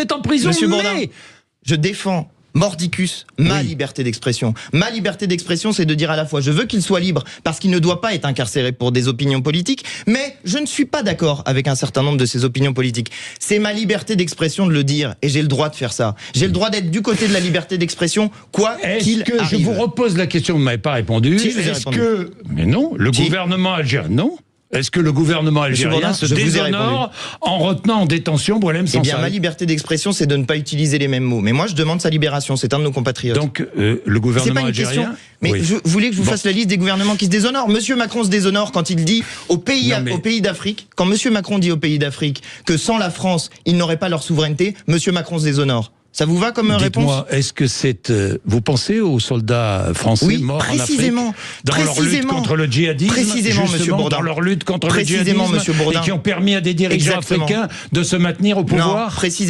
êtes en prison. Monsieur Bourdin, je défends mordicus ma liberté d'expression. Ma liberté d'expression, c'est de dire à la fois je veux qu'il soit libre parce qu'il ne doit pas être incarcéré pour des opinions politiques, mais je ne suis pas d'accord avec un certain nombre de ses opinions politiques. C'est ma liberté d'expression de le dire et j'ai le droit de faire ça. J'ai le droit d'être du côté de la liberté d'expression, quoi qu'il arrive. Je vous repose la question, vous ne m'avez pas répondu. Si, je vous ai répondu. Mais non, le gouvernement algérien, non. Est-ce que le gouvernement algérien se déshonore en retenant en détention Boualem Sansal ? Eh bien, ma liberté d'expression, c'est de ne pas utiliser les mêmes mots. Mais moi, je demande sa libération. C'est un de nos compatriotes. Donc, le gouvernement algérien... Question. Mais vous voulez que je vous fasse la liste des gouvernements qui se déshonorent ? Monsieur Macron se déshonore quand il dit aux pays d'Afrique, quand Monsieur Macron dit aux pays d'Afrique que sans la France, ils n'auraient pas leur souveraineté, Monsieur Macron se déshonore. Ça vous va comme réponse ? Dites-moi, est-ce que c'est... vous pensez aux soldats français morts en Afrique dans leur lutte contre le djihadisme, précisément, Monsieur Bourdin, dans leur lutte contre le djihadisme, Monsieur Bourdin, et qui ont permis à des dirigeants africains de se maintenir au pouvoir ? Non,